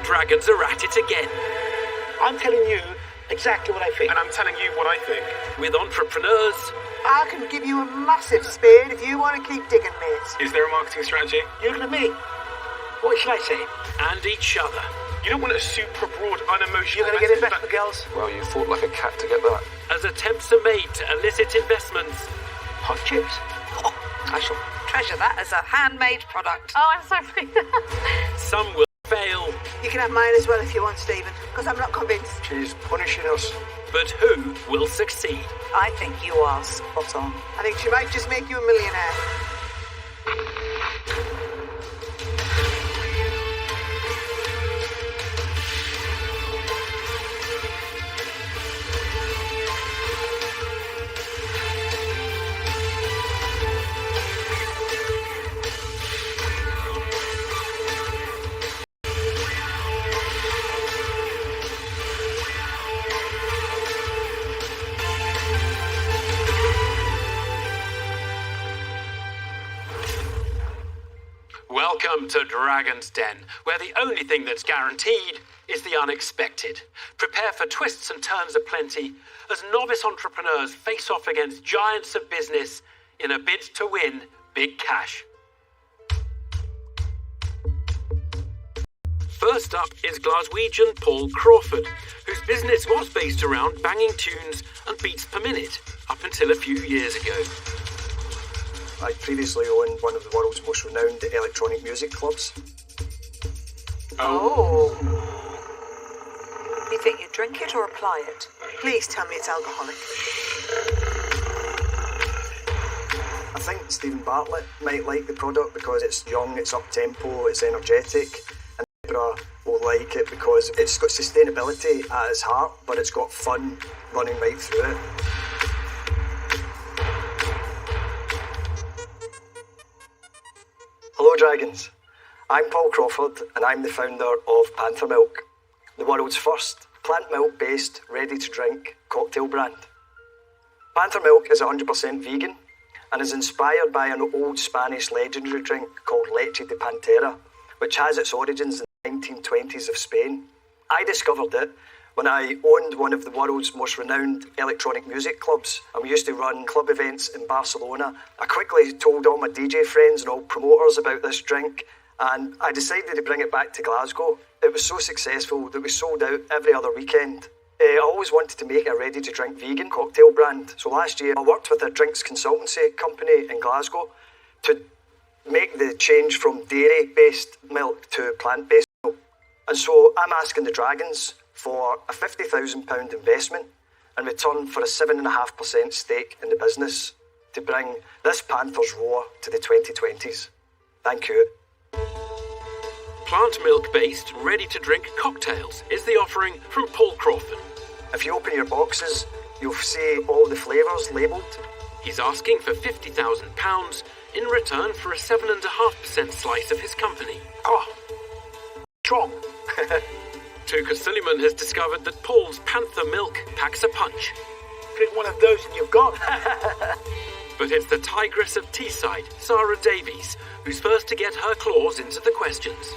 Dragons are at it again. I'm telling you exactly what I think. And I'm telling you what I think. With entrepreneurs. I can give you a massive spade if you want to keep digging, mate. Is there a marketing strategy? You're looking at me. What should I say? And each other. You don't want a super broad, unemotional... You're going to get investment, girls? Well, you fought like a cat to get that. As attempts are made to elicit investments. Hot chips. Oh, I shall treasure that as a handmade product. Oh, I'm so pleased. Some will fail. You can have mine as well if you want, Stephen, because I'm not convinced. She's punishing us. But who will succeed? I think you are spot on. I think she might just make you a millionaire. Welcome to Dragon's Den, where the only thing that's guaranteed is the unexpected. Prepare for twists and turns aplenty as novice entrepreneurs face off against giants of business in a bid to win big cash. First up is Glaswegian Paul Crawford, whose business was based around banging tunes and beats per minute up until a few years ago. I previously owned one of the world's most renowned electronic music clubs. Oh. You think you drink it or apply it? Please tell me it's alcoholic. I think Stephen Bartlett might like the product because it's young, it's up-tempo, it's energetic, and Deborah will like it because it's got sustainability at its heart, but it's got fun running right through it. Hello Dragons, I'm Paul Crawford and I'm the founder of Panther Milk, the world's first plant milk based ready to drink cocktail brand. Panther Milk is 100% vegan and is inspired by an old Spanish legendary drink called Leche de Pantera, which has its origins in the 1920s of Spain. I discovered it when I owned one of the world's most renowned electronic music clubs, and we used to run club events in Barcelona. I quickly told all my DJ friends and all promoters about this drink, and I decided to bring it back to Glasgow. It was so successful that we sold out every other weekend. I always wanted to make a ready-to-drink vegan cocktail brand, so last year I worked with a drinks consultancy company in Glasgow to make the change from dairy-based milk to plant-based milk. And so I'm asking the Dragons for a £50,000 investment in return for a 7.5% stake in the business to bring this Panther's roar to the 2020s. Thank you. Plant milk-based, ready-to-drink cocktails is the offering from Paul Crawford. If you open your boxes, you'll see all the flavours labelled. He's asking for £50,000 in return for a 7.5% slice of his company. Oh, strong. Tuka Suleiman has discovered that Paul's Panther Milk packs a punch. Drink one of those and you've gone. But it's the Tigress of Teesside, Sarah Davies, who's first to get her claws into the questions.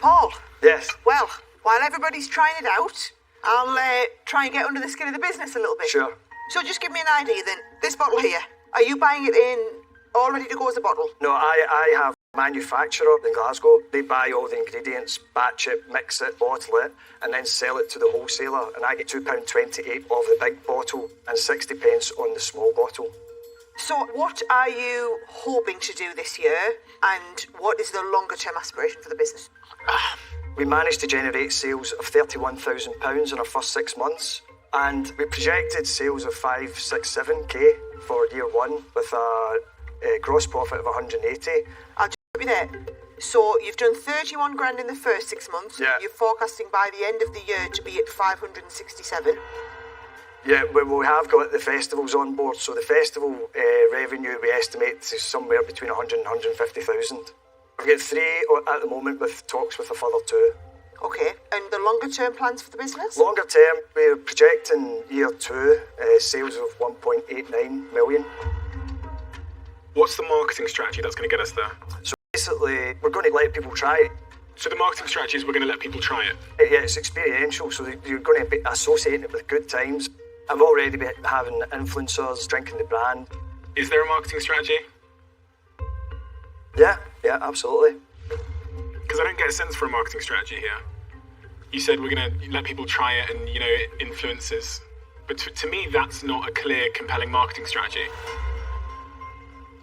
Paul. Yes. Well, while everybody's trying it out, I'll try and get under the skin of the business a little bit. Sure. So just give me an idea then. This bottle here, are you buying it in all ready to go as a bottle? No, I have a manufacturer in Glasgow. They buy all the ingredients, batch it, mix it, bottle it, and then sell it to the wholesaler. And I get £2.28 of the big bottle and 60 pence on the small bottle. So what are you hoping to do this year, and what is the longer term aspiration for the business? We managed to generate sales of £31,000 in our first 6 months, and we projected sales of 567k for year one with a gross profit of 180. I'll just be there. So you've done 31 grand in the first 6 months. Yeah. You're forecasting by the end of the year to be at 567. Yeah, we have got the festivals on board, so the festival revenue we estimate is somewhere between 100 and 150,000. We've got 3 at the moment with talks with a further 2. Okay, and the longer term plans for the business? Longer term, we're projecting year 2 sales of 1.89 million. What's the marketing strategy that's going to get us there? So Basically, we're going to let people try it. So the marketing strategy is we're going to let people try it. Yeah, it's experiential, so you're going to be associating it with good times. I've already been having influencers drinking the brand. Is there a marketing strategy? Yeah, absolutely. Because I don't get a sense for a marketing strategy here. You said we're going to let people try it and, influencers. But to me, that's not a clear, compelling marketing strategy.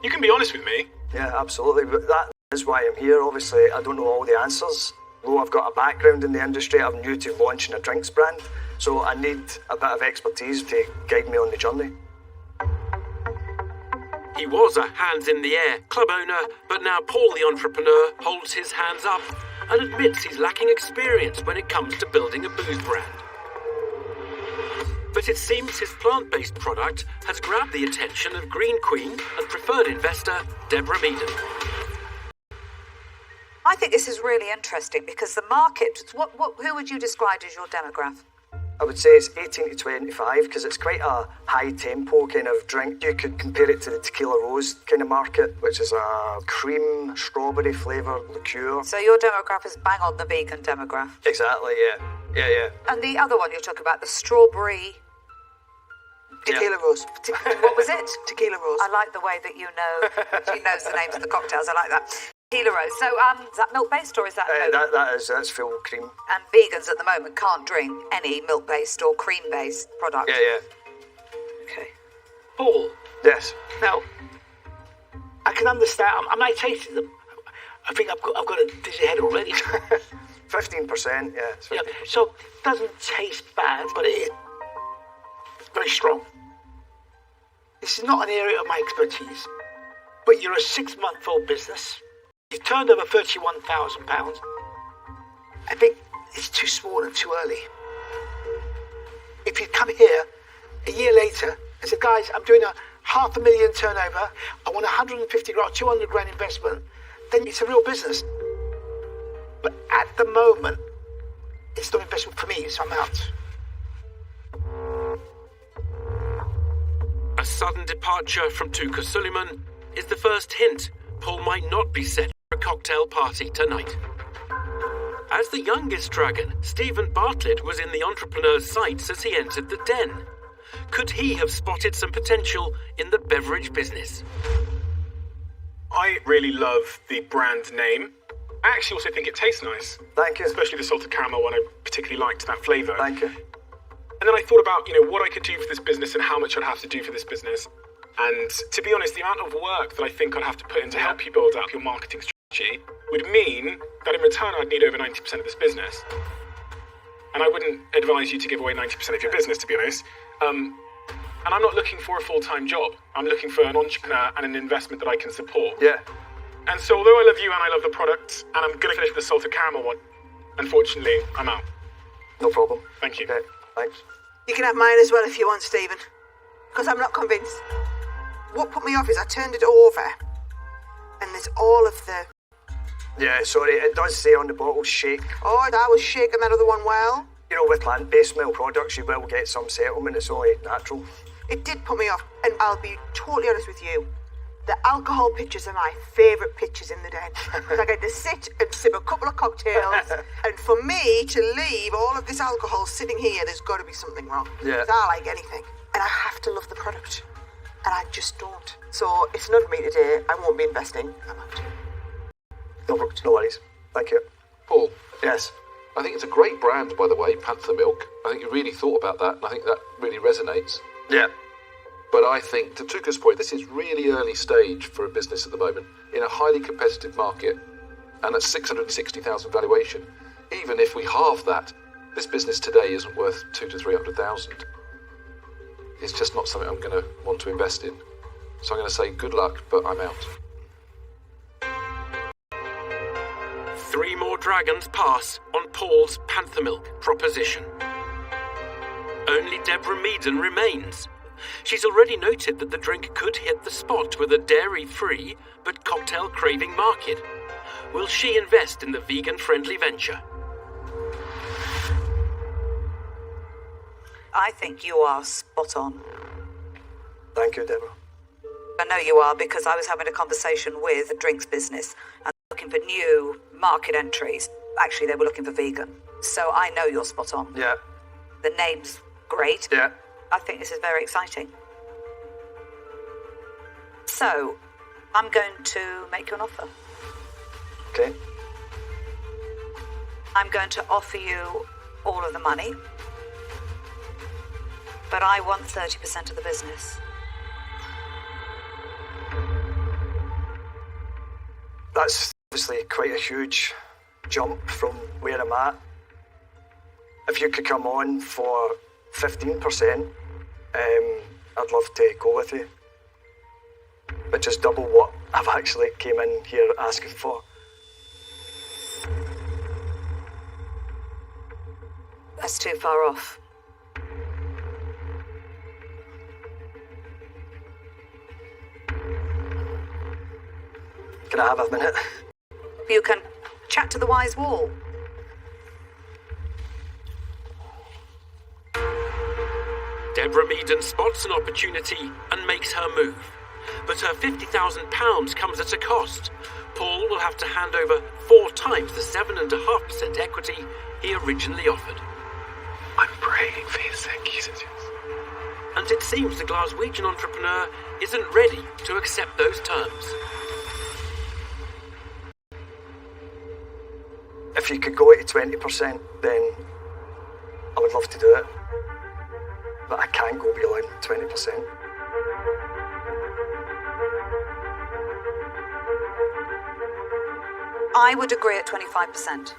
You can be honest with me. Yeah, absolutely. But that is why I'm here. Obviously, I don't know all the answers. Though I've got a background in the industry, I'm new to launching a drinks brand. So I need a bit of expertise to guide me on the journey. He was a hands-in-the-air club owner, but now Paul the entrepreneur holds his hands up and admits he's lacking experience when it comes to building a booze brand. But it seems his plant-based product has grabbed the attention of Green Queen and preferred investor Deborah Meaden. I think this is really interesting because the market, who would you describe as your demographic? I would say it's 18 to 25 because it's quite a high-tempo kind of drink. You could compare it to the Tequila Rose kind of market, which is a cream, strawberry flavoured liqueur. So your demographic is bang on the vegan demographic. Exactly, yeah. And the other one you're talking about, the strawberry... Tequila Rose. What was it? Tequila Rose. I like the way that you know. She knows the names of the cocktails. I like that. Tequila Rose. So, is that milk-based or is that... That's full cream. And vegans at the moment can't drink any milk-based or cream-based product. Yeah. Okay. Paul, Yes. now, I can understand. I'm not tasting them. I think I've got a dizzy head already. 15%, yeah. It's 15%. Yeah, so it doesn't taste bad, but it's very strong. This is not an area of my expertise, but you're a 6-month-old business. You've turned over £31,000. I think it's too small and too early. If you'd come here a year later and said, guys, I'm doing a $500,000 turnover, I want 150 grand, 200 grand investment, then it's a real business. But at the moment, it's not investment for me, so I'm out. A sudden departure from Tuka Suleiman is the first hint Paul might not be set for a cocktail party tonight. As the youngest dragon, Stephen Bartlett was in the entrepreneur's sights as he entered the den. Could he have spotted some potential in the beverage business? I really love the brand name. I actually also think it tastes nice. Thank you. Especially the salted caramel one. I particularly liked that flavour. Thank you. And then I thought about, what I could do for this business and how much I'd have to do for this business. And to be honest, the amount of work that I think I'd have to put in to help you build up your marketing strategy would mean that in return I'd need over 90% of this business. And I wouldn't advise you to give away 90% of your business, to be honest. And I'm not looking for a full-time job. I'm looking for an entrepreneur and an investment that I can support. Yeah. And so although I love you and I love the product, and I'm going to finish with the salted caramel one, unfortunately, I'm out. No problem. Thank you. Okay, thanks. You can have mine as well if you want, Stephen. Because I'm not convinced. What put me off is I turned it over and there's all of the... Yeah, sorry, it does say on the bottle shake. Oh, I was shaking that other one well. With plant-based milk products, you will get some settlement. It's only natural. It did put me off, and I'll be totally honest with you. The alcohol pictures are my favourite pictures in the den. Because I get to sit and sip a couple of cocktails, and for me to leave all of this alcohol sitting here, there's got to be something wrong. Yeah. 'Cause I like anything, and I have to love the product, and I just don't. So it's not for me today. I won't be investing. I'm out. No worries. Thank you. Paul, Yes. I think it's a great brand, by the way, Panther Milk. I think you really thought about that, and I think that really resonates. Yeah. But I think, to Tuka's point, this is really early stage for a business at the moment, in a highly competitive market, and at 660,000 valuation. Even if we halve that, this business today isn't worth 200,000 to 300,000. It's just not something I'm going to want to invest in. So I'm going to say good luck, but I'm out. 3 more dragons pass on Paul's Panther Milk proposition. Only Deborah Meaden remains. She's already noted that the drink could hit the spot with a dairy-free but cocktail-craving market. Will she invest in the vegan-friendly venture? I think you are spot on. Thank you, Deborah. I know you are because I was having a conversation with a drinks business and for new market entries. Actually, they were looking for vegan. So I know you're spot on. Yeah. The name's great. Yeah. I think this is very exciting. So, I'm going to make you an offer. Okay. I'm going to offer you all of the money, but I want 30% of the business. That's obviously quite a huge jump from where I'm at. If you could come on for 15%, I'd love to go with you. But just double what I've actually came in here asking for. That's too far off. Can I have a minute? You can chat to the wise wall. Deborah Meaden spots an opportunity and makes her move. But her £50,000 comes at a cost. Paul will have to hand over 4 times the 7.5% equity he originally offered. I'm praying for his sake, he says yes. And it seems the Glaswegian entrepreneur isn't ready to accept those terms. If you could go to 20%, then I would love to do it. But I can't go beyond 20%. I would agree at 25%.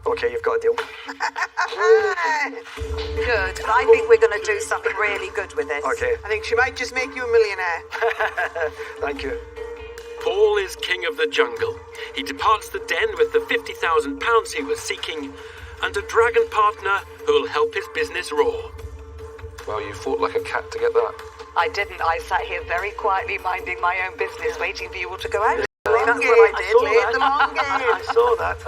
Okay, you've got a deal. Good. I think we're going to do something really good with this. Okay, I think she might just make you a millionaire. thank you. Paul is king of the jungle. He departs the den with the £50,000 he was seeking and a dragon partner who'll help his business roar. Well, you fought like a cat to get that. I didn't. I sat here very quietly minding my own business, waiting for you all to go out. Long That's game, what I did. played the long game. I saw that.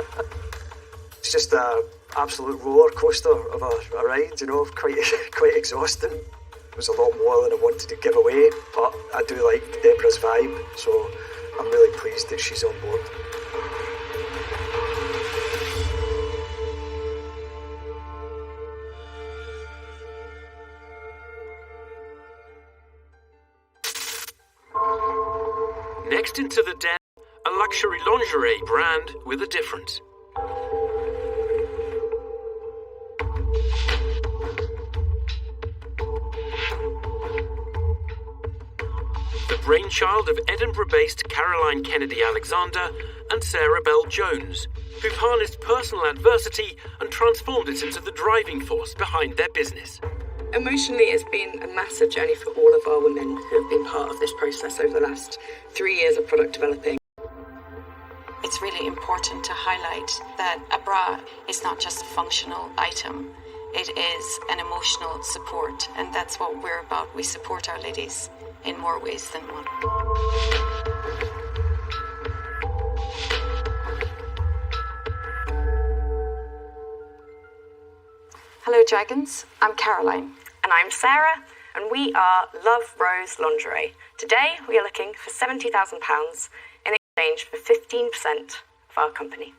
It's just an absolute roller coaster of a ride, you know, quite exhausting. It was a lot more than I wanted to give away, but I do like Deborah's vibe, so I'm really pleased that she's on board. Next into the den, a luxury lingerie brand with a difference. The brainchild of Edinburgh-based Caroline Kennedy Alexander and Sarah Bell Jones, who've harnessed personal adversity and transformed it into the driving force behind their business. Emotionally, it's been a massive journey for all of our women who have been part of this process over the last 3 years of product developing. It's really important to highlight that a bra is not just a functional item. It is an emotional support, and that's what we're about. We support our ladies in more ways than one. Hello, Dragons. I'm Caroline. And I'm Sarah, and we are Love Rose Lingerie. Today, we are looking for £70,000 in exchange for 15% of our company.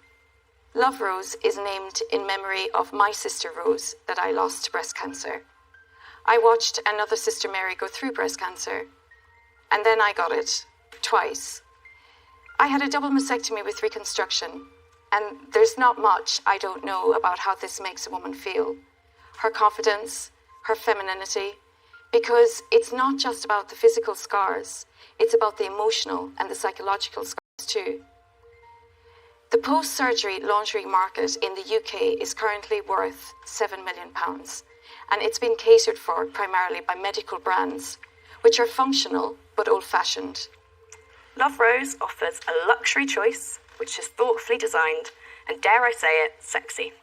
Love Rose is named in memory of my sister Rose that I lost to breast cancer. I watched another sister Mary go through breast cancer, and then I got it twice. I had a double mastectomy with reconstruction, and there's not much I don't know about how this makes a woman feel. Her confidence, her femininity, because it's not just about the physical scars, it's about the emotional and the psychological scars too. The post-surgery lingerie market in the UK is currently worth £7 million, and it's been catered for primarily by medical brands, which are functional but old-fashioned. Love Rose offers a luxury choice, which is thoughtfully designed, and dare I say it, sexy.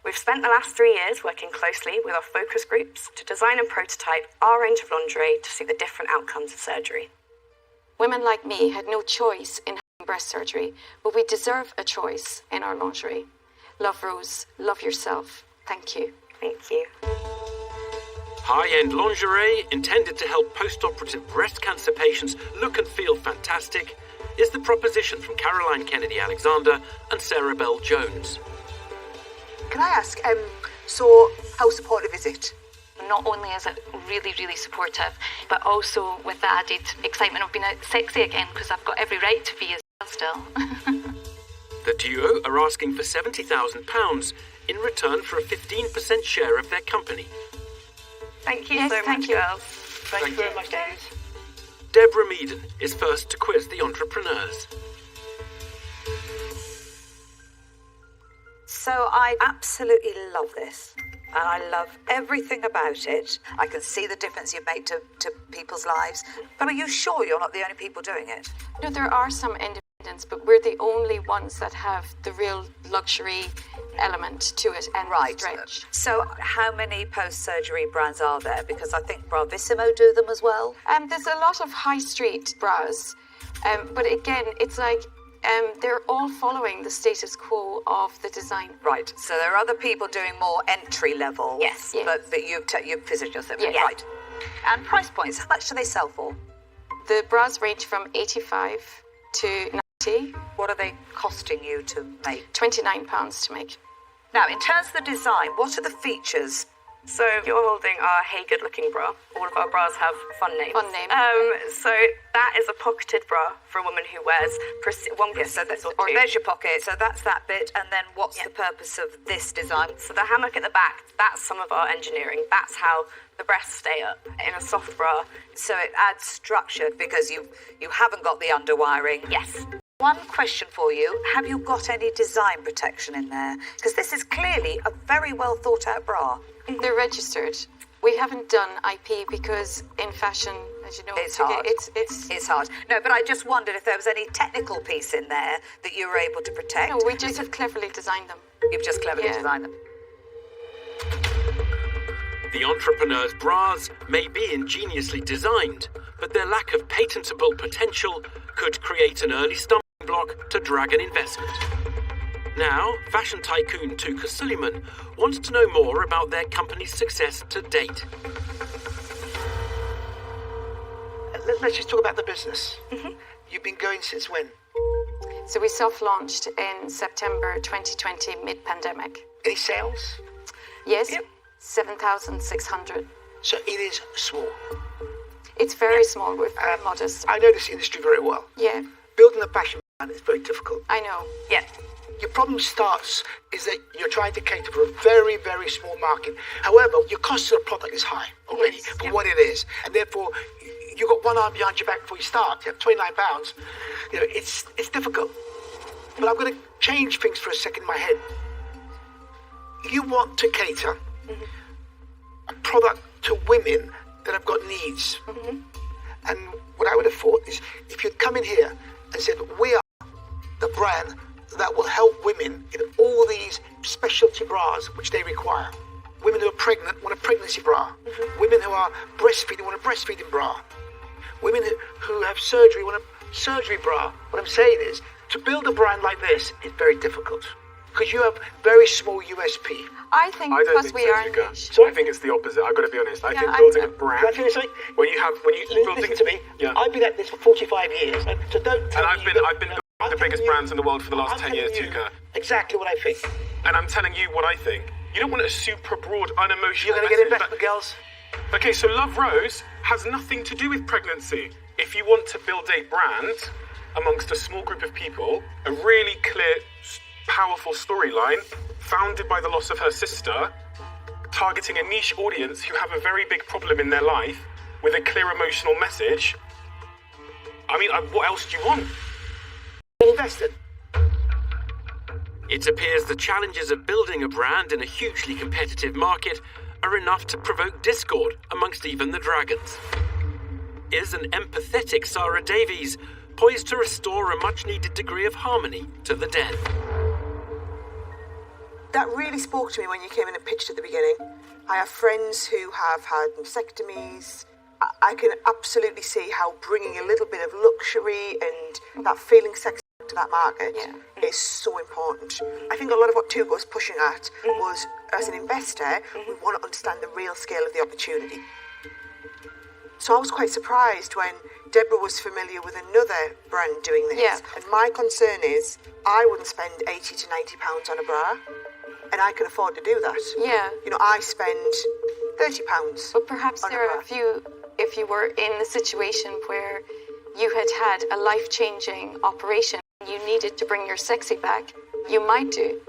We've spent the last 3 years working closely with our focus groups to design and prototype our range of lingerie to suit the different outcomes of surgery. Women like me had no choice in having breast surgery, but we deserve a choice in our lingerie. Love Rose, love yourself. Thank you. Thank you. High-end lingerie intended to help post-operative breast cancer patients look and feel fantastic is the proposition from Caroline Kennedy Alexander and Sarah Bell Jones. Can I ask, so how supportive is it? Not only is it really, really supportive, but also with the added excitement of being sexy again, because I've got every right to be as well still. The duo are asking for £70,000 in return for a 15% share of their company. Thank you Yes, so thank much, you. girls. Thank you very much, ladies. Deborah Meaden is first to quiz the entrepreneurs. So I absolutely love this. And I love everything about it. I can see the difference you've made to people's lives. But are you sure you're not the only people doing it? No, there are some independents, but we're the only ones that have the real luxury element to it and stretch. So how many post-surgery brands are there? Because I think Bravissimo do them as well. There's a lot of high street bras, but again, it's like they're all following the status quo of the design. Right. So there are other people doing more entry level. Yes. But you've positioned yourself. Yes. Right. And price points, how much do they sell for? The bras range from 85 to 90, What are they costing you to make? £29 to make. Now, in terms of the design, what are the features? So you're holding our Hey Good Looking bra. All of our bras have fun names. Fun name. So that is a pocketed bra for a woman who wears one piece or two. There's your pocket, so that's that bit. And then what's the purpose of this design? So the hammock at the back, that's some of our engineering. That's how the breasts stay up in a soft bra. So it adds structure because you haven't got the underwiring. Yes. One question for you, have you got any design protection in there? Because this is clearly a very well thought out bra. They're registered. We haven't done IP because in fashion, as you know, It's hard. It's hard. No, but I just wondered if there was any technical piece in there that you were able to protect. No, we just have cleverly designed them. You've just cleverly designed them. The entrepreneurs' bras may be ingeniously designed, but their lack of patentable potential could create an early stumbling block to drag an investment. Now, fashion tycoon Tuka Suleiman wants to know more about their company's success to date. Let's just talk about the business. You've been going since when? So we soft-launched in September 2020, mid-pandemic. Any sales? Yes, 7,600. So it is small. It's very small. We're very modest. I know this industry very well. Yeah, Building a fashion brand is very difficult. I know. Yeah. Your problem starts is that you're trying to cater for a very, very small market. However, your cost of the product is high already for what it is. And therefore, you've got one arm behind your back before you start. You have £29. You know, it's difficult. But I'm going to change things for a second in my head. You want to cater a product to women that have got needs. And what I would have thought is if you'd come in here and said, we are the brand that will help women in all these specialty bras which they require. Women who are pregnant want a pregnancy bra. Women who are breastfeeding want a breastfeeding bra. Women who have surgery want a surgery bra. What I'm saying is, to build a brand like this is very difficult because you have very small USP. I think I don't because think we so, are Tuka. niche. So I think it's the opposite. I've got to be honest. I think I- building a brand. Can I tell you something? When you Listen to me. Yeah. I've been at this for 45 years, so don't tell And me I've been the biggest brands in the world for the last 10 years, Tuka. Exactly what I think. And I'm telling you what I think. You don't want a super broad, unemotional You're going to get message. investment, girls. Okay, so Love Rose has nothing to do with pregnancy. If you want to build a brand amongst a small group of people, a really clear, powerful storyline, founded by the loss of her sister, targeting a niche audience who have a very big problem in their life, with a clear emotional message, I mean, what else do you want? Invested. It appears the challenges of building a brand in a hugely competitive market are enough to provoke discord amongst even the dragons. Is an empathetic Sarah Davies poised to restore a much-needed degree of harmony to the den? That really spoke to me when you came in and pitched at the beginning. I have friends who have had mastectomies. I can absolutely see how bringing a little bit of luxury and that feeling sexy to that market is so important. I think a lot of what Tuga was pushing at was, as an investor, we want to understand the real scale of the opportunity. So I was quite surprised when Deborah was familiar with another brand doing this. Yeah. And my concern is I wouldn't spend £80 to £90 on a bra, and I can afford to do that. Yeah. You know, I spend £30 But perhaps on there a are bra. a few, if you were in the situation where you had a life-changing operation, you needed to bring your sexy back, you might do.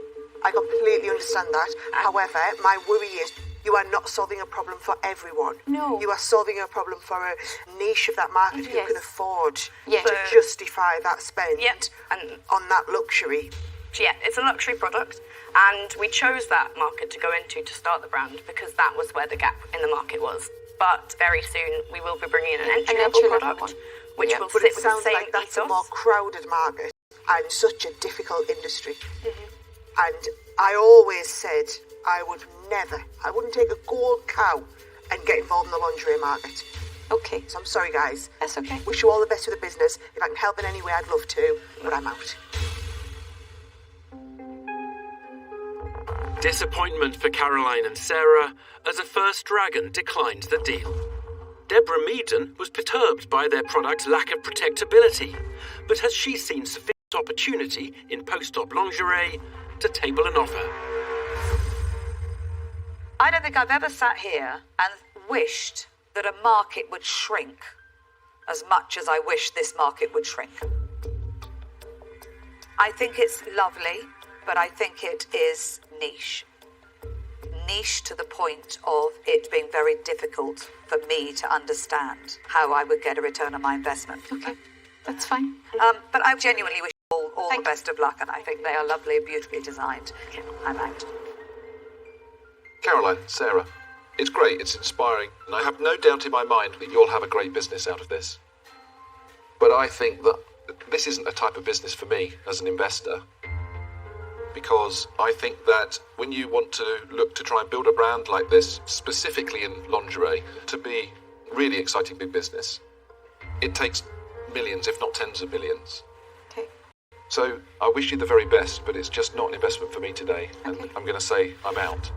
I completely understand that. However, my worry is you are not solving a problem for everyone. No. You are solving a problem for a niche of that market who Yes. can afford Yes. to justify that spend Yep. And on that luxury. yeah, it's a luxury product, and we chose that market to go into to start the brand because that was where the gap in the market was. But very soon we will be bringing in an entry-level entry-level product, one. which Yeah. will But sit it with the sounds same like that's a ethos. more crowded market and such a difficult industry. And I always said I wouldn't take a gold cow and get involved in the lingerie market. Okay. So I'm sorry, guys. That's okay. Wish you all the best with the business. If I can help in any way, I'd love to, but I'm out. Disappointment for Caroline and Sarah as a first dragon declined the deal. Deborah Meaden was perturbed by their product's lack of protectability, but has she seen sufficient opportunity in post-op lingerie to table an offer? I don't think I've ever sat here and wished that a market would shrink as much as I wish this market would shrink. I think it's lovely, but I think it is niche. Niche to the point of it being very difficult for me to understand how I would get a return on my investment. Okay. That's fine. But I genuinely wish you all the Thank best of luck, and I think they are lovely, beautifully designed. I'm out. Caroline, Sarah, it's great, it's inspiring, and I have no doubt in my mind that you'll have a great business out of this. But I think that this isn't a type of business for me as an investor, because I think that when you want to look to try and build a brand like this, specifically in lingerie, to be really exciting big business, it takes millions, if not tens of millions. Okay. So I wish you the very best, but it's just not an investment for me today, and Okay. I'm going to say I'm out.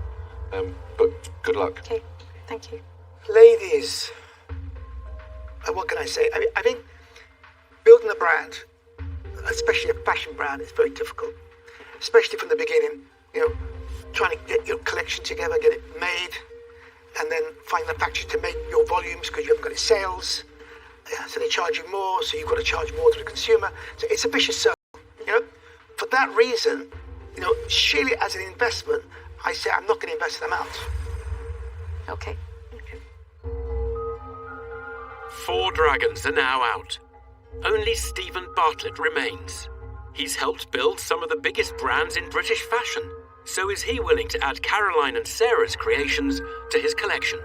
But good luck. Okay. Thank you. Ladies, what can I say? I think building a brand, especially a fashion brand, is very difficult. Especially from the beginning, you know, trying to get your collection together, get it made, and then find the factory to make your volumes because you haven't got any sales. Yeah, so they charge you more, so you've got to charge more to the consumer. So it's a vicious circle, you know. For that reason, you know, surely as an investment, I say I'm not going to invest in them out. Okay. 4 dragons are now out. Only Stephen Bartlett remains. He's helped build some of the biggest brands in British fashion, so is he willing to add Caroline and Sarah's creations to his collection?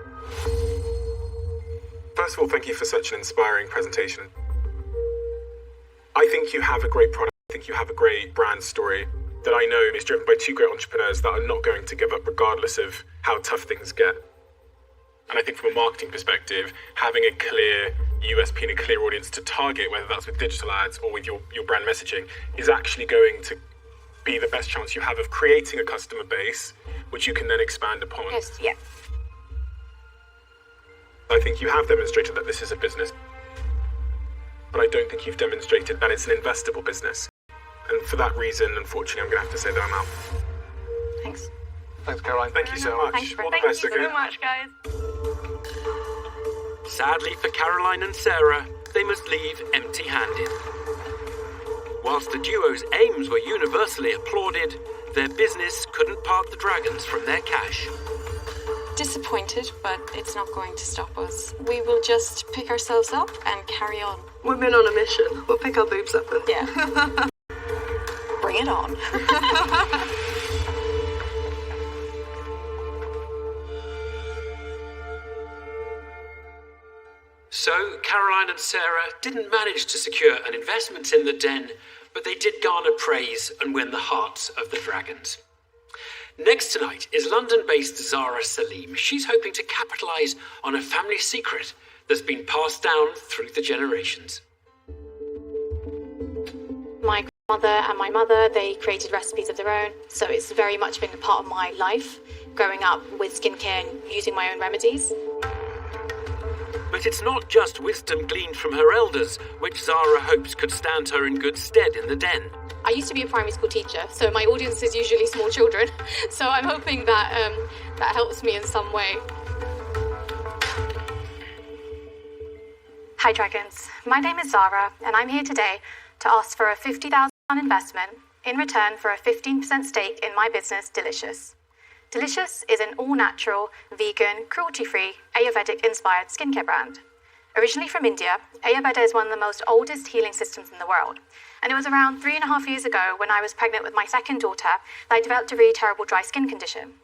First of all, thank you for such an inspiring presentation. I think you have a great product. I think you have a great brand story that I know is driven by 2 great entrepreneurs that are not going to give up regardless of how tough things get. And I think from a marketing perspective, having a clear USP and a clear audience to target, whether that's with digital ads or with your brand messaging, is actually going to be the best chance you have of creating a customer base, which you can then expand upon. Yes. Yeah. I think you have demonstrated that this is a business, but I don't think you've demonstrated that it's an investable business. And for that reason, unfortunately, I'm going to have to say that I'm out. Thanks. Thanks, Caroline. Thank you so much. Thanks for- All the Thank best, you okay? so much, guys. Sadly for Caroline and Sarah, they must leave empty-handed. Whilst the duo's aims were universally applauded, their business couldn't part the dragons from their cash. Disappointed, but it's not going to stop us. We will just pick ourselves up and carry on. Women on a mission. We'll pick our boobs up and Yeah. Bring it on. So, Caroline and Sarah didn't manage to secure an investment in the den, but they did garner praise and win the hearts of the dragons. Next tonight is London-based Zara Salim. She's hoping to capitalise on a family secret that's been passed down through the generations. My mother and my mother, they created recipes of their own, so it's very much been a part of my life, growing up with skincare and using my own remedies. But it's not just wisdom gleaned from her elders, which Zara hopes could stand her in good stead in the den. I used to be a primary school teacher, so my audience is usually small children, so I'm hoping that that helps me in some way. Hi Dragons, my name is Zara, and I'm here today to ask for a £50,000 investment in return for a 15% stake in my business, Delicious. Delicious is an all-natural, vegan, cruelty-free, Ayurvedic-inspired skincare brand. Originally from India, Ayurveda is one of the most oldest healing systems in the world. And it was around 3.5 years ago, when I was pregnant with my second daughter, that I developed a really terrible dry skin condition.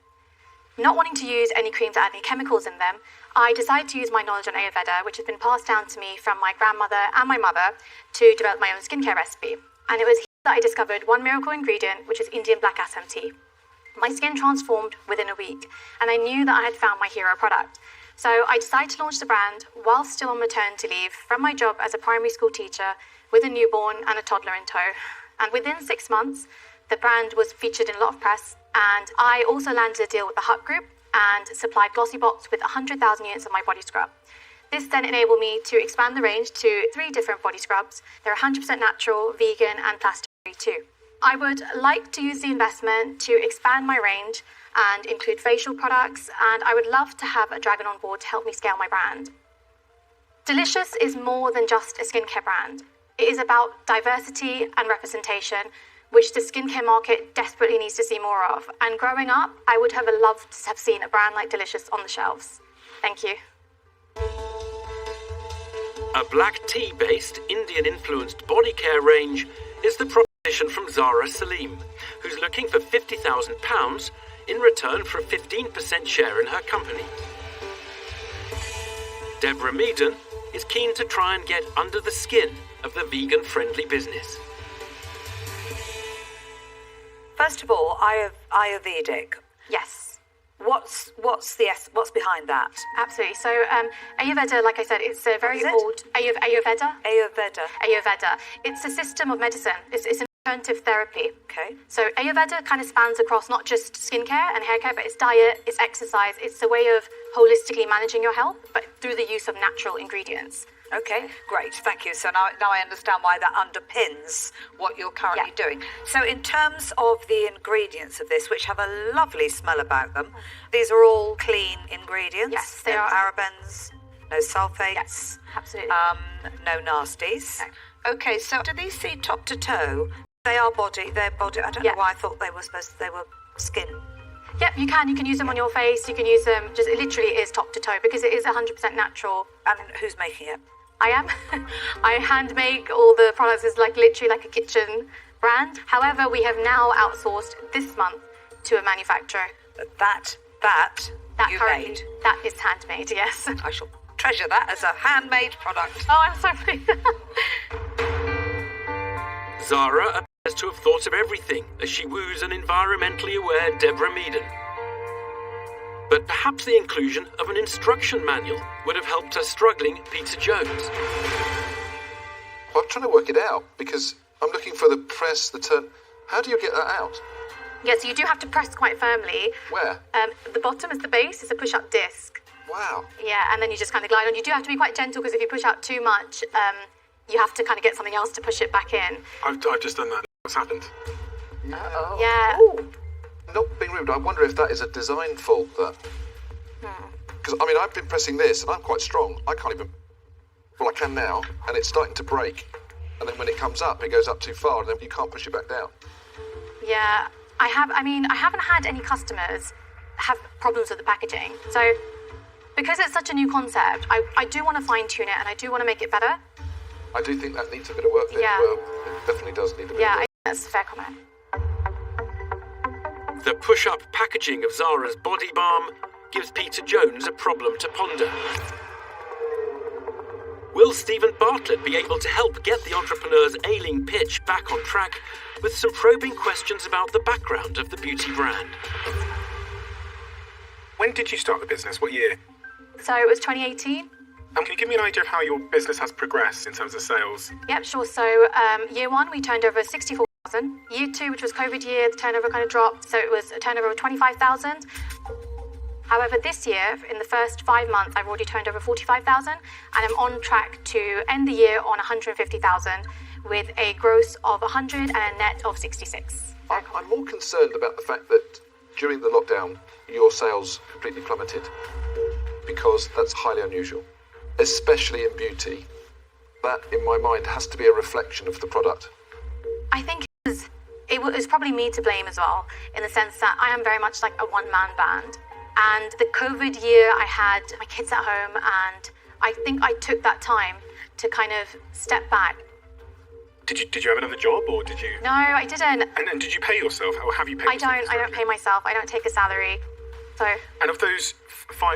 Not wanting to use any creams that had any chemicals in them, I decided to use my knowledge on Ayurveda, which has been passed down to me from my grandmother and my mother, to develop my own skincare recipe. And it was here that I discovered one miracle ingredient, which is Indian black assam tea. My skin transformed within a week, and I knew that I had found my hero product. So I decided to launch the brand while still on maternity leave from my job as a primary school teacher with a newborn and a toddler in tow. And within 6 months, the brand was featured in a lot of press, and I also landed a deal with the Hut Group and supplied Glossybox with 100,000 units of my body scrub. This then enabled me to expand the range to 3 different body scrubs. They're 100% natural, vegan, and plastic-free too. I would like to use the investment to expand my range and include facial products, and I would love to have a dragon on board to help me scale my brand. Delicious is more than just a skincare brand. It is about diversity and representation, which the skincare market desperately needs to see more of. And growing up, I would have loved to have seen a brand like Delicious on the shelves. Thank you. A black tea-based, Indian-influenced body care range is the proposition from Zara Salim, who's looking for £50,000 in return for a 15% share in her company. Deborah Meaden is keen to try and get under the skin of the vegan-friendly business. First of all, Ayurvedic. Yes. What's behind that? Absolutely. So Ayurveda, like I said, it's a very old... Ayurveda? Ayurveda. It's a system of medicine. It's an alternative therapy. Okay. So Ayurveda kind of spans across not just skincare and hair care, but it's diet, it's exercise. It's a way of holistically managing your health, but through the use of natural ingredients. Okay, great, thank you. So now I understand why that underpins what you're currently doing. So in terms of the ingredients of this, which have a lovely smell about them, these are all clean ingredients? Yes, they no are. parabens, no sulfates? Yes, absolutely. No nasties? No. Okay, so do these see top to toe? They're body. I don't know why I thought they were skin. Yep, you can use them on your face, you can use them, it literally is top to toe because it is 100% natural. And who's making it? I am. I hand make all the products. It's literally like a kitchen brand. However, we have now outsourced this month to a manufacturer. That you currently, made? That is handmade, yes. I shall treasure that as a handmade product. Oh, I'm sorry. Zara appears to have thought of everything as she woos an environmentally aware Deborah Meaden. But perhaps the inclusion of an instruction manual would have helped a struggling Peter Jones. I'm trying to work it out because I'm looking for the press, the turn. How do you get that out? Yes, you do have to press quite firmly. Where? The bottom is the base, it's a push-up disc. Wow. Yeah, and then you just kind of glide on. You do have to be quite gentle because if you push out too much, you have to kind of get something else to push it back in. I've just done that. What's happened? Uh-oh. Yeah. Ooh. Not being rude, I wonder if that is a design fault. Because, I've been pressing this and I'm quite strong. I can't even... Well, I can now, and it's starting to break. And then when it comes up, it goes up too far, and then you can't push it back down. Yeah, I haven't had any customers have problems with the packaging. So, because it's such a new concept, I do want to fine-tune it and I do want to make it better. I do think that needs a bit of work there. Yeah. Well, it definitely does need a bit of work. Yeah, I think that's a fair comment. The push-up packaging of Zara's body balm gives Peter Jones a problem to ponder. Will Stephen Bartlett be able to help get the entrepreneur's ailing pitch back on track with some probing questions about the background of the beauty brand? When did you start the business? What year? So it was 2018. And can you give me an idea of how your business has progressed in terms of sales? Yep, sure. So year one, we turned over £64,000 Year 2, which was COVID year, the turnover kind of dropped, so it was a turnover of 25,000. However, this year, in the first 5 months, I've already turned over 45,000, and I'm on track to end the year on 150,000 with a gross of 100 and a net of 66. I'm more concerned about the fact that during the lockdown, your sales completely plummeted, because that's highly unusual, especially in beauty. That, in my mind, has to be a reflection of the product. I think it was probably me to blame as well, in the sense that I am very much like a one-man band. And the COVID year, I had my kids at home, and I think I took that time to kind of step back. Did you have another job, or did you? No, I didn't. And did you pay yourself, or have you paid? I don't pay myself. I don't take a salary. So. And of those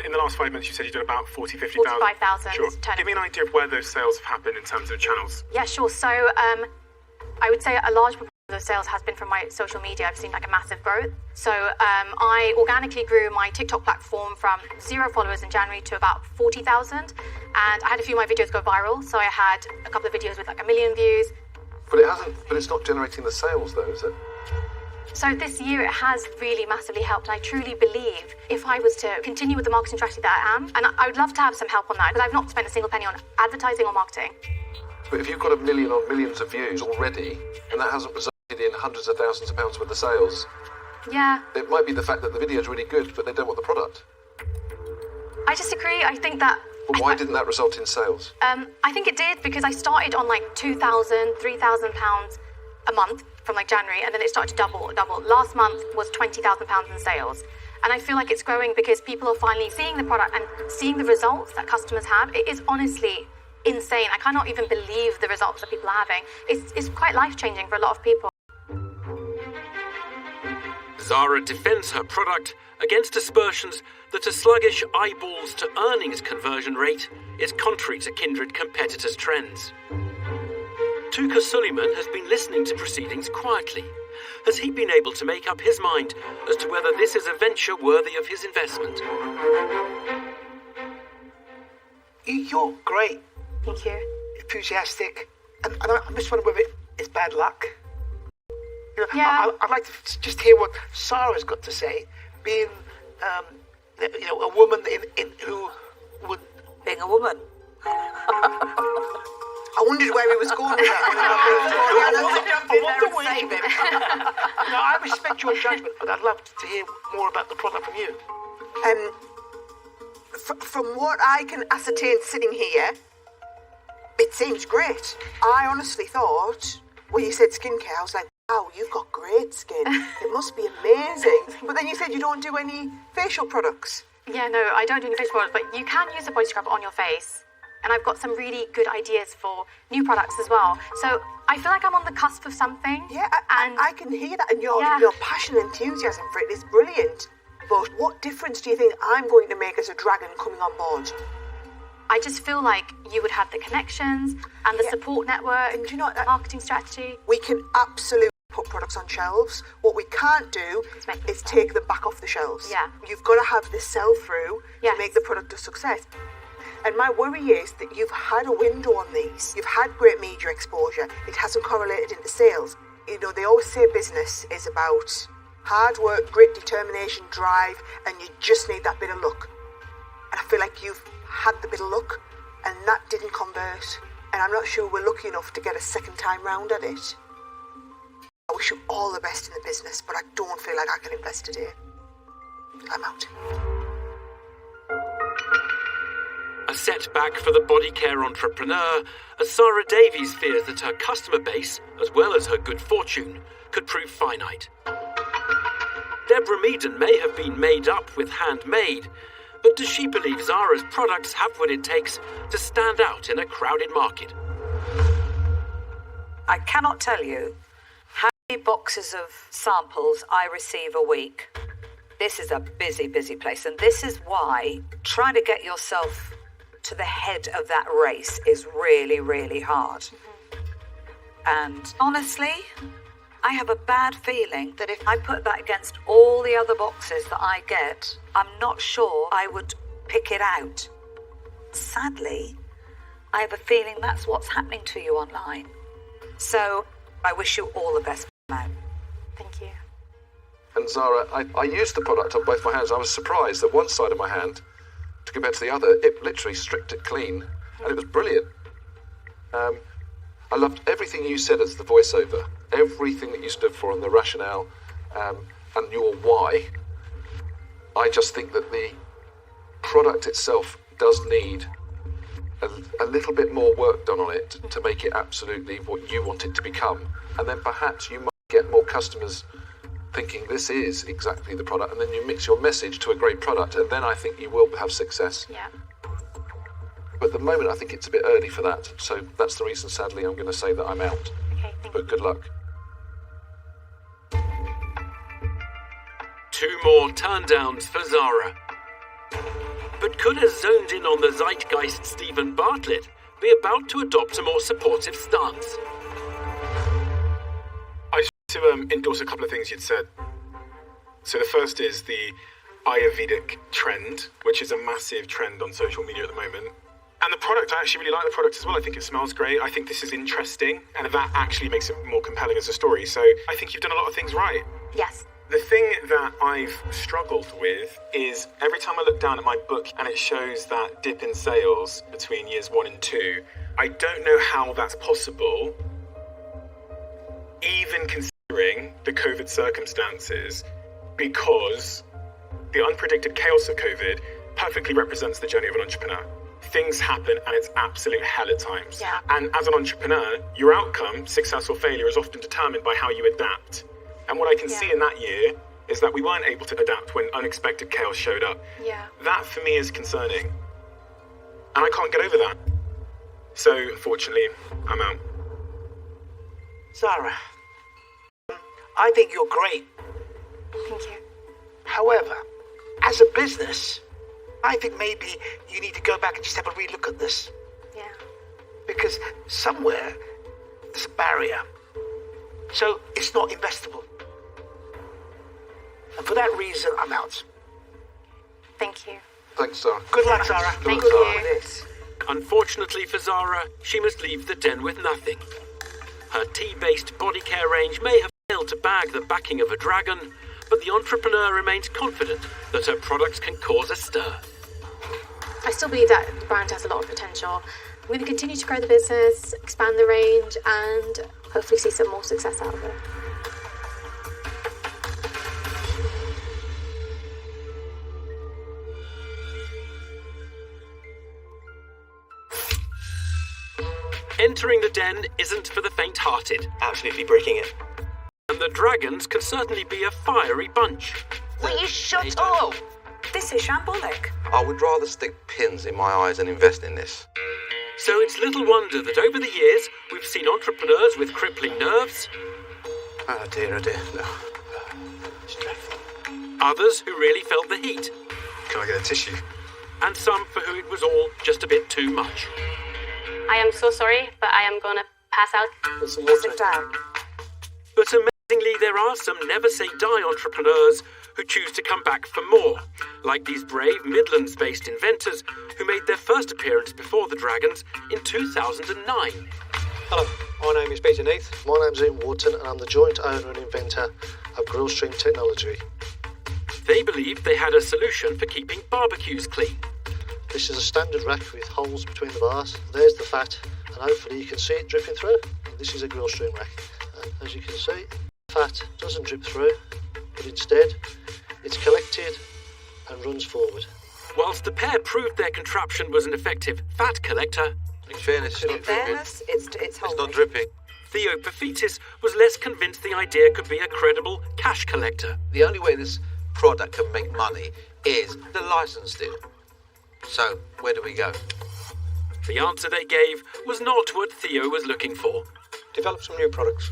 in the last 5 months, you said you did about 50,000. 45,000. Sure. Give me an idea of where those sales have happened in terms of channels. Yeah, sure. So, I would say a large proportion of sales has been from my social media. I've seen like a massive growth. So I organically grew my TikTok platform from 0 followers in January to about 40,000. And I had a few of my videos go viral. So I had a couple of videos with like 1 million views. But it's not generating the sales though, is it? So this year it has really massively helped. And I truly believe if I was to continue with the marketing strategy that I am, and I would love to have some help on that, because I've not spent a single penny on advertising or marketing. But if you've got 1 million or millions of views already, and that hasn't resulted in hundreds of thousands of pounds worth of sales, yeah, it might be the fact that the video is really good, but they don't want the product. I disagree. I think that. But why didn't that result in sales? I think it did because I started on like £2,000, £3,000 a month from like January, and then it started to double. Last month was £20,000 in sales. And I feel like it's growing because people are finally seeing the product and seeing the results that customers have. It is honestly insane. I cannot even believe the results that people are having. It's quite life-changing for a lot of people. Zara defends her product against aspersions that a sluggish eyeballs to earnings conversion rate is contrary to kindred competitors' trends. Tuka Suleiman has been listening to proceedings quietly. Has he been able to make up his mind as to whether this is a venture worthy of his investment? You're great. Thank you. Enthusiastic. And I'm just wondering whether it's bad luck. You know, yeah. I'd like to just hear what Sarah's got to say, being a woman who would... Being a woman. I wondered where he was going with that. I respect your judgment, but I'd love to hear more about the product from you. From what I can ascertain sitting here, it seems great. I honestly thought, when you said skincare, I was like, wow, you've got great skin. It must be amazing. But then you said you don't do any facial products. Yeah, no, I don't do any facial products, but you can use a body scrub on your face. And I've got some really good ideas for new products as well. So I feel like I'm on the cusp of something. Yeah, I can hear that. And your passion and enthusiasm for it is brilliant. But what difference do you think I'm going to make as a dragon coming on board? I just feel like you would have the connections and the support network, and you know, marketing strategy. We can absolutely put products on shelves. What we can't do is take them back off the shelves. Yeah. You've got to have the sell-through to make the product a success. And my worry is that you've had a window on these. You've had great media exposure. It hasn't correlated into sales. You know, they always say business is about hard work, grit, determination, drive, and you just need that bit of luck. And I feel like you've had the bit of luck, and that didn't convert. And I'm not sure we're lucky enough to get a second time round at it. I wish you all the best in the business, but I don't feel like I can invest today. I'm out. A setback for the body care entrepreneur, as Sarah Davies fears that her customer base, as well as her good fortune, could prove finite. Deborah Meaden may have been made up with handmade, but does she believe Zara's products have what it takes to stand out in a crowded market? I cannot tell you how many boxes of samples I receive a week. This is a busy, busy place, and this is why trying to get yourself to the head of that race is really, really hard. And honestly, I have a bad feeling that if I put that against all the other boxes that I get, I'm not sure I would pick it out. Sadly, I have a feeling that's what's happening to you online. So I wish you all the best. Thank you. And Zara, I used the product on both my hands. I was surprised that one side of my hand, to compare to the other, it literally stripped it clean, and it was brilliant. I loved everything you said as the voiceover, everything that you stood for and the rationale, and your why. I just think that the product itself does need a little bit more work done on it to make it absolutely what you want it to become. And then perhaps you might get more customers thinking this is exactly the product, and then you mix your message to a great product, and then I think you will have success. Yeah. But at the moment, I think it's a bit early for that. So that's the reason, sadly, I'm going to say that I'm out. Okay, thank But you. good luck. 2 more turndowns for Zara. But could a zoned in on the zeitgeist Stephen Bartlett be about to adopt a more supportive stance? I just want to endorse a couple of things you'd said. So the first is the Ayurvedic trend, which is a massive trend on social media at the moment. And the product, I actually really like the product as well. I think it smells great. I think this is interesting, and that actually makes it more compelling as a story. So I think you've done a lot of things right. Yes. The thing that I've struggled with is every time I look down at my book and it shows that dip in sales between years 1 and 2, I don't know how that's possible, even considering the COVID circumstances, because the unpredicted chaos of COVID perfectly represents the journey of an entrepreneur. Things happen and it's absolute hell at times. Yeah. And as an entrepreneur, your outcome, success or failure, is often determined by how you adapt. And what I can see in that year is that we weren't able to adapt when unexpected chaos showed up. Yeah. That for me is concerning. And I can't get over that. So, unfortunately, I'm out. Zara, I think you're great. Thank you. However, as a business, I think maybe you need to go back and just have a relook at this. Yeah. Because somewhere there's a barrier. So it's not investable. And for that reason, I'm out. Thank you. Thanks, Zara. Good luck, Zara. Thank Good you. luck with this. Unfortunately for Zara, she must leave the den with nothing. Her tea-based body care range may have failed to bag the backing of a dragon, but the entrepreneur remains confident that her products can cause a stir. I still believe that the brand has a lot of potential. I'm going to continue to grow the business, expand the range, and hopefully see some more success out of it. Entering the den isn't for the faint-hearted, Absolutely breaking it. and the dragons can certainly be a fiery bunch. Will you shut up? This is shambolic. I would rather stick pins in my eyes and invest in this. So it's little wonder that over the years we've seen entrepreneurs with crippling nerves, Oh dear, no. It's dreadful. others who really felt the heat, Can I get a tissue? and some for who it was all just a bit too much. I am so sorry, but I am gonna pass out. Sit down. But amazingly, there are some never-say-die entrepreneurs who choose to come back for more, like these brave Midlands-based inventors who made their first appearance before the Dragons in 2009. Hello, my name is Peter Neath. My name's Ian Wharton and I'm the joint owner and inventor of Grillstream Technology. They believed they had a solution for keeping barbecues clean. This is a standard rack with holes between the bars. There's the fat and hopefully you can see it dripping through. This is a Grillstream rack. As you can see, fat doesn't drip through, but instead it's collected and runs forward. Whilst the pair proved their contraption was an effective fat collector, In fairness, it's not dripping. It's It's not dripping. Theo Perfitis was less convinced the idea could be a credible cash collector. The only way this product can make money is the license deal. So, where do we go? The answer they gave was not what Theo was looking for. Develop some new products.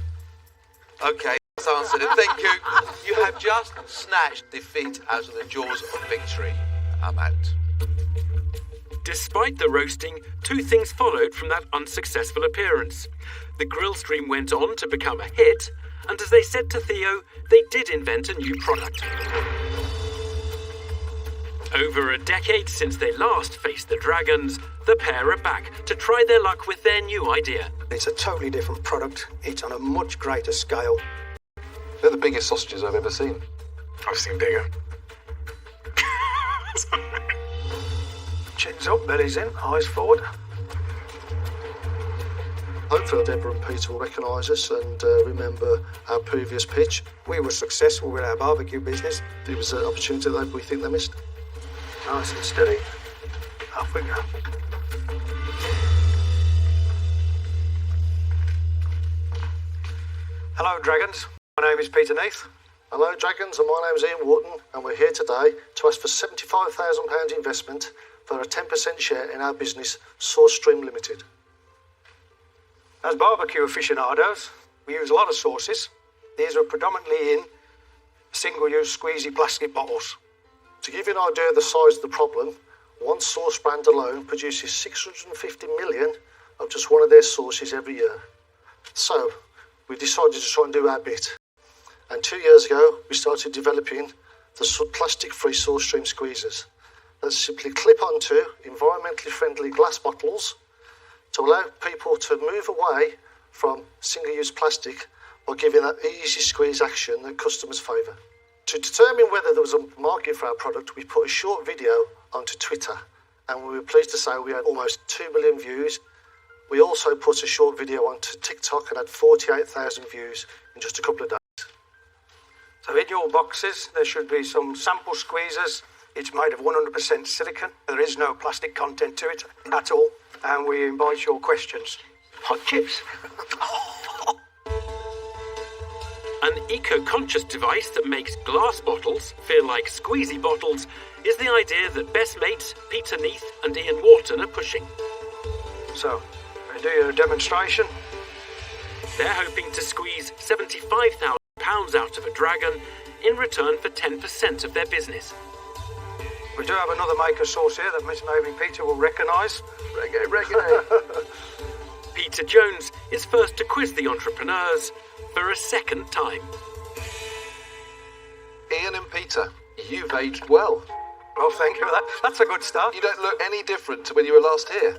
Okay, that's answered it. Thank you. You have just snatched defeat out of the jaws of victory. I'm out. Despite the roasting, 2 things followed from that unsuccessful appearance. The Grillstream went on to become a hit, and as they said to Theo, they did invent a new product. Over a decade since they last faced the Dragons, the pair are back to try their luck with their new idea. It's a totally different product. It's on a much greater scale. They're the biggest sausages I've ever seen. I've seen bigger. Chins up, bellies in, eyes forward. Hopefully Deborah and Peter will recognise us and remember our previous pitch. We were successful with our barbecue business. It was an opportunity that we think they missed. Nice and steady. Off we go. Hello, Dragons. My name is Peter Neath. Hello, Dragons, and my name's Ian Wharton, and we're here today to ask for £75,000 investment for a 10% share in our business, Source Stream Limited. As barbecue aficionados, we use a lot of sauces. These are predominantly in single-use squeezy plastic bottles. To give you an idea of the size of the problem, one sauce brand alone produces 650 million of just one of their sauces every year. So, we decided to try and do our bit. And 2 years ago, we started developing the plastic-free Source Stream squeezers that simply clip onto environmentally friendly glass bottles to allow people to move away from single-use plastic by giving that easy squeeze action that customers favour. To determine whether there was a market for our product, we put a short video onto Twitter, and we were pleased to say we had almost 2 million views. We also put a short video onto TikTok and had 48,000 views in just a couple of days. So in your boxes, there should be some sample squeezers. It's made of 100% silicone. There is no plastic content to it at all. And we invite your questions. Hot chips. An eco-conscious device that makes glass bottles feel like squeezy bottles is the idea that best mates Peter Neath and Ian Wharton are pushing. So, we do your demonstration. They're hoping to squeeze £75,000 out of a dragon in return for 10% of their business. We do have another maker sauce here that maybe Peter will recognise. Reggae. Peter Jones is first to quiz the entrepreneurs for a second time. Ian and Peter, you've aged well. Well, thank you. That's a good start. You don't look any different to when you were last here.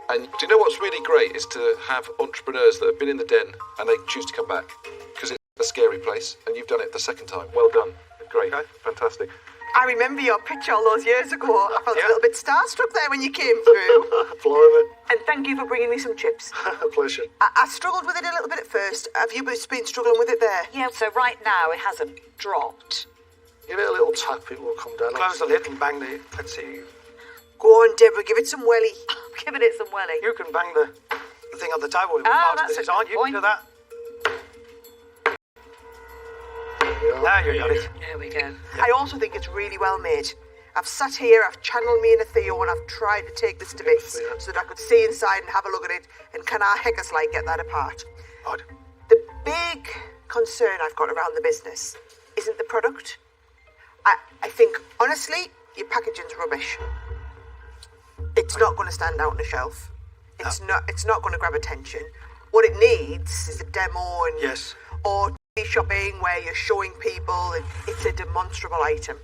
And do you know what's really great is to have entrepreneurs that have been in the den and they choose to come back, because it's a scary place, and you've done it the second time. Well done. Great. Okay. Fantastic. I remember your pitch all those years ago. I felt a little bit starstruck there when you came through. Blimey. And thank you for bringing me some chips. Pleasure. I struggled with it a little bit at first. Have you been struggling with it there? Yeah, so right now it hasn't dropped. Give it a little tap, it will come down. Close the lid and bang the... Let's see. Go on, Deborah, give it some welly. I'm giving it some welly. You can bang the thing on the table. That's a design. good You point. can do that. Now you got it. There we go. I also think it's really well made. I've sat here, I've channeled me and Theo, and I've tried to take this to bits so that I could see inside and have a look at it, and can our heckers like get that apart? Right. The big concern I've got around the business isn't the product. I think, honestly, your packaging's rubbish. It's not going to stand out on a shelf. It's not going to grab attention. What it needs is a demo and yes. Or TV shopping where you're showing people it's a demonstrable item.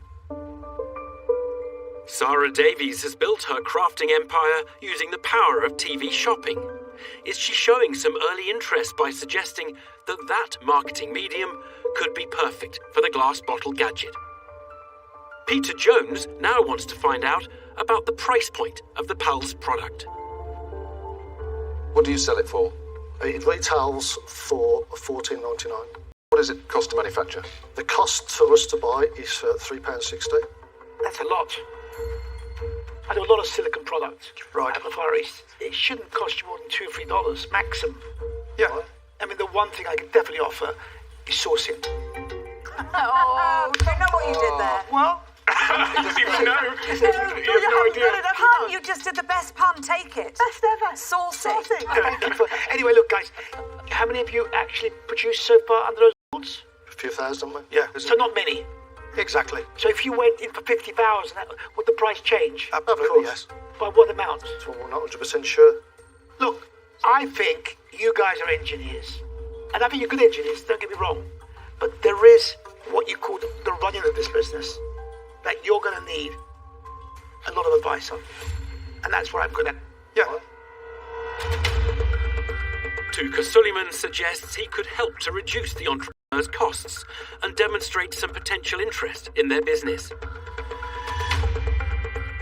Sarah Davies has built her crafting empire using the power of TV shopping. Is she showing some early interest by suggesting that marketing medium could be perfect for the glass bottle gadget? Peter Jones now wants to find out about the price point of the Pals product. What do you sell it for? It retails for $14.99. What does it cost to manufacture? The cost for us to buy is £3.60. That's a lot. I do a lot of silicone products. Right. At the Far East. It shouldn't cost you more than $2 or $3 maximum. Yeah. I mean, the one thing I can definitely offer is sourcing. Oh, do you know what you did there? Well, He doesn't even know. You have no idea. Pun, you just did the best pun, take it. Best ever. Saucy. Anyway, look, guys, how many of you actually produced so far under those rules? A few thousand, mate. Yeah. So not many. Exactly. So if you went in for 50,000, would the price change? Absolutely, yes. By what amount? So we're not 100% sure. Look, I think you guys are engineers. And I think you're good engineers, don't get me wrong. But there is what you call the running of this business that you're going to need a lot of advice on. And that's what I'm good at. Yeah. Tuka Suleiman suggests he could help to reduce the entrepreneur's costs and demonstrate some potential interest in their business.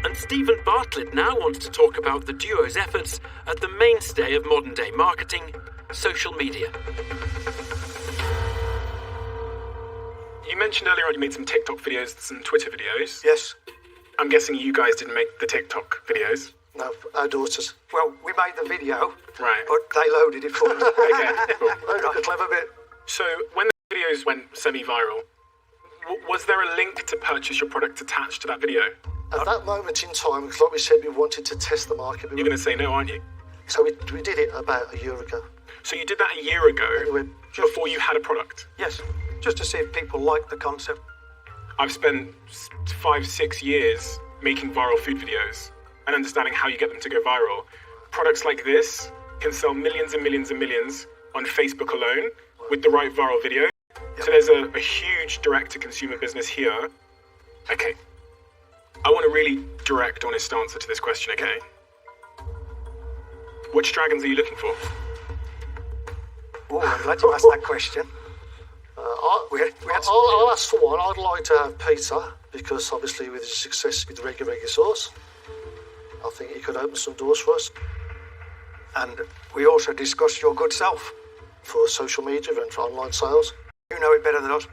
And Stephen Bartlett now wants to talk about the duo's efforts at the mainstay of modern-day marketing, social media. You mentioned earlier on you made some TikTok videos and some Twitter videos. Yes. I'm guessing you guys didn't make the TikTok videos. No, our daughters. Well, we made the video, Right. but they loaded it for us. Okay, cool. Like a clever bit. So when the videos went semi-viral, was there a link to purchase your product attached to that video? At that moment in time, because like we said, we wanted to test the market. You're going to say no, aren't you? So we did it about a year ago. So you did that a year ago, before you had a product? Yes, just to see if people like the concept. I've spent 5-6 years making viral food videos and understanding how you get them to go viral. Products like this can sell millions and millions and millions on Facebook alone with the right viral video. So there's a huge direct-to-consumer business here. Okay. I want a really direct, honest answer to this question, okay? Which dragons are you looking for? Oh, I'm glad you asked that question. I'll ask for one. I'd like to have Peter, because obviously with his success with Reggae Sauce, I think he could open some doors for us. And we also discussed your good self. For social media and for online sales. You know it better than us.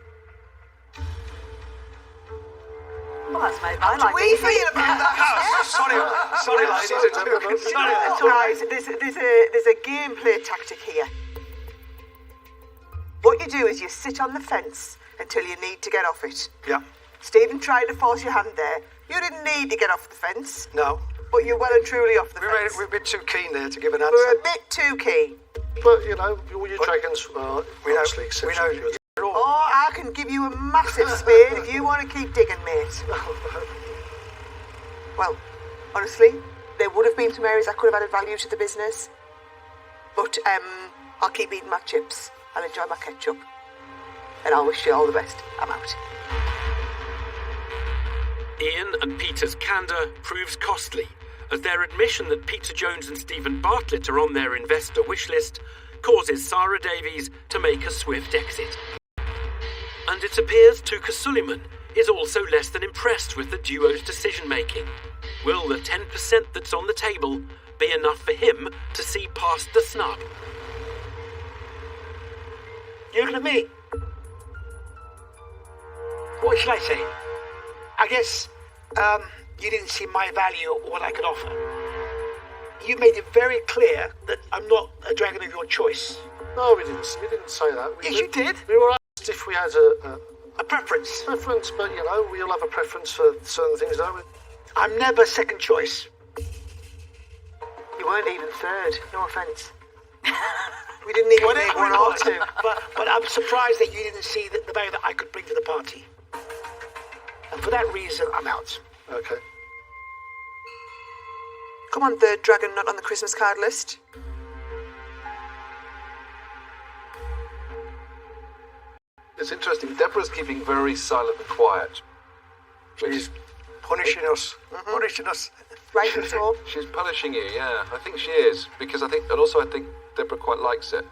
Well, that's made How my do life we easy. feel about that? Sorry, ladies. Guys, there's a gameplay tactic here. What you do is you sit on the fence until you need to get off it. Yeah. Stephen tried to force your hand there. You didn't need to get off the fence. No. But you're well and truly off the fence. We're a bit too keen there to give an answer. We're a bit too keen. But, you know, all your dragons are obviously exceptionally good. Oh, I can give you a massive spade if you want to keep digging, mate. Well, honestly, there would have been some areas I could have added value to the business. But I'll keep eating my chips. I'll enjoy my ketchup. And I'll wish you all the best. I'm out. Ian and Peter's candour proves costly, as their admission that Peter Jones and Stephen Bartlett are on their investor wish list causes Sarah Davies to make a swift exit. And it appears Tuka Suleiman is also less than impressed with the duo's decision-making. Will the 10% that's on the table be enough for him to see past the snub? You're looking at me. What should I say? I guess you didn't see my value or what I could offer. You made it very clear that I'm not a dragon of your choice. No, we didn't say that. Yes, you did. We were asked if we had a preference. Preference, but you know, we all have a preference for certain things, don't we? I'm never second choice. You weren't even third. No offence. We didn't even make one or two. But I'm surprised that you didn't see the value that I could bring to the party. And for that reason, I'm out. Okay. Come on, third dragon not on the Christmas card list. It's interesting. Deborah's keeping very silent and quiet. She's punishing us. Punishing us. Right, and so. She's punishing you, yeah. I think she is. Because I think Deborah quite likes it.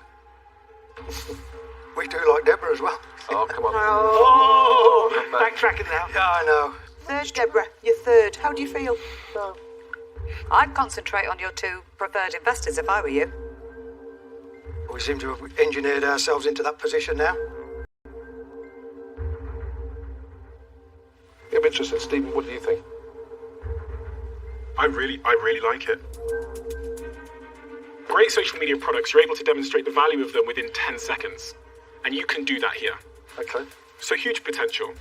We do like Deborah as well. Oh, come on. Oh, backtracking now. Yeah, I know. Third, Deborah. You're third. How do you feel? No. I'd concentrate on your two preferred investors if I were you. We seem to have engineered ourselves into that position now. I'm interested. Stephen, what do you think? I really like it. Great social media products, you're able to demonstrate the value of them within 10 seconds. And you can do that here. Okay. So huge potential.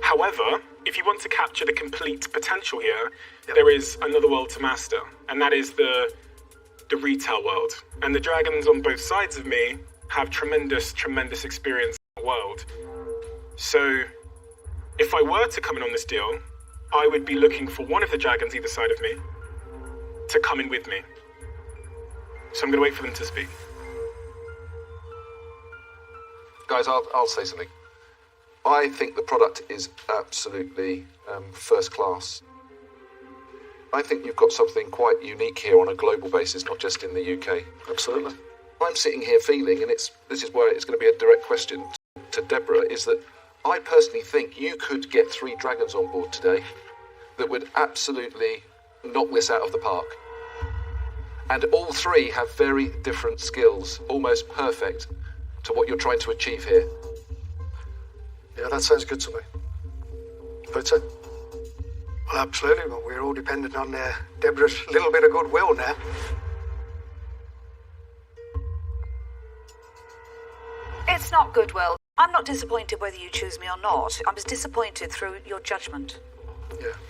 However, if you want to capture the complete potential here, there is another world to master. And that is the retail world. And the dragons on both sides of me have tremendous experience in the world. So if I were to come in on this deal, I would be looking for one of the dragons either side of me to come in with me. So I'm going to wait for them to speak. Guys, I'll say something. I think the product is absolutely first class. I think you've got something quite unique here on a global basis, not just in the UK. Absolutely. I'm sitting here feeling, and this is where it's going to be a direct question to Deborah is that I personally think you could get 3 dragons on board today that would absolutely knock this out of the park. And all 3 have very different skills, almost perfect to what you're trying to achieve here. Yeah, that sounds good to me. Peter? Well, absolutely, but we're all dependent on Deborah's little bit of goodwill now. It's not goodwill. I'm not disappointed whether you choose me or not. I was disappointed through your judgment.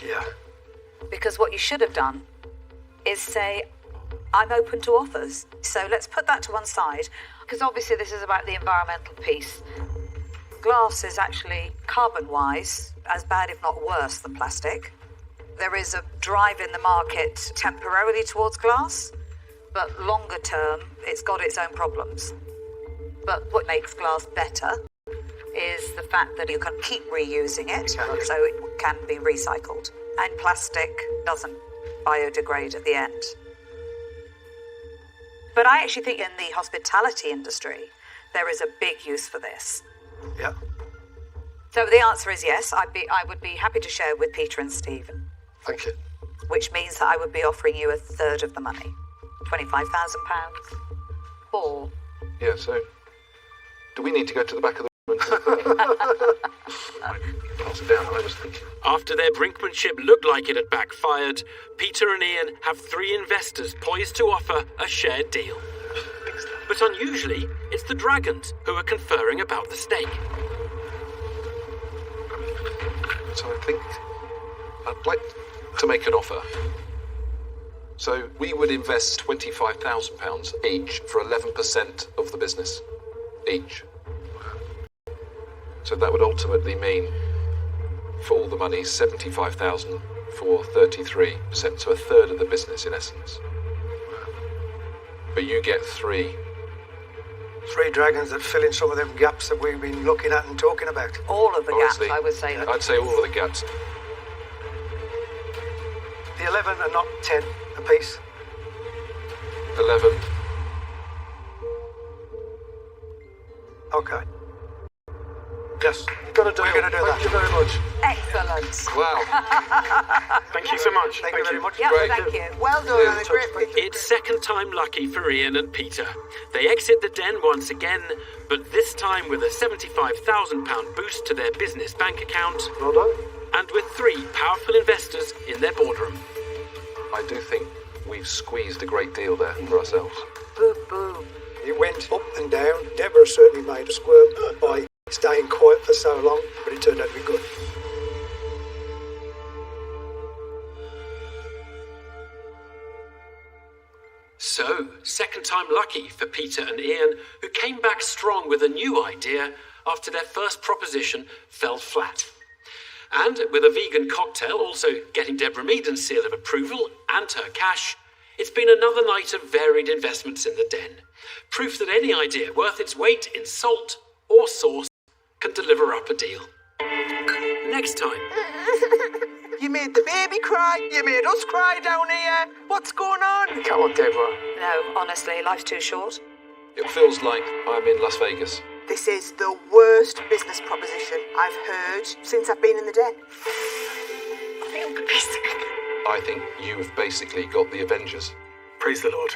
Yeah. Because what you should have done is say, I'm open to offers. So let's put that to one side, because obviously this is about the environmental piece. Glass is actually, carbon-wise, as bad if not worse than plastic. There is a drive in the market temporarily towards glass, but longer term, it's got its own problems. But what makes glass better is the fact that you can keep reusing it, so it can be recycled. And plastic doesn't biodegrade at the end. But I actually think in the hospitality industry, there is a big use for this. Yeah. So the answer is yes, I would be happy to share with Peter and Stephen. Thank you. Which means that I would be offering you 1/3 of the money. £25,000. Or... Yeah, so do we need to go to the back of the room and pass it down? I was thinking. After their brinkmanship looked like it had backfired, Peter and Ian have 3 investors poised to offer a shared deal. But unusually, it's the dragons who are conferring about the stake. So I think I'd like to make an offer. So we would invest £25,000 each for 11% of the business. Each. So that would ultimately mean, for all the money, £75,000 for 33%, so 1/3 of the business in essence. But you get 3. 3 dragons that fill in some of them gaps that we've been looking at and talking about. All of the Honestly, gaps, I would say. I'd say all of the gaps. The 11 and not 10 apiece. 11. Okay. Yes, you've got to do We're going to do that. Thank you very much. Excellent. Wow. Thank you so much. Thank you very much. Yeah, Great. thank you. Well done, Yeah, and a great picture. It's second time lucky for Ian and Peter. They exit the den once again, but this time with a £75,000 boost to their business bank account, Well done. and with 3 powerful investors in their boardroom. I do think we've squeezed a great deal there for ourselves. Boo, boo. It went up and down. Deborah certainly made a squirm by staying quiet for so long, but it turned out to be good. So, second time lucky for Peter and Ian, who came back strong with a new idea after their first proposition fell flat. And with a vegan cocktail also getting Deborah Meaden's seal of approval and her cash, it's been another night of varied investments in the den. Proof that any idea worth its weight in salt or sauce can deliver up a deal. Next time. You made the baby cry. You made us cry down here. What's going on? Come on, Deborah. No, honestly, life's too short. It feels like I'm in Las Vegas. This is the worst business proposition I've heard since I've been in the den. I think you've basically got the Avengers. Praise the Lord.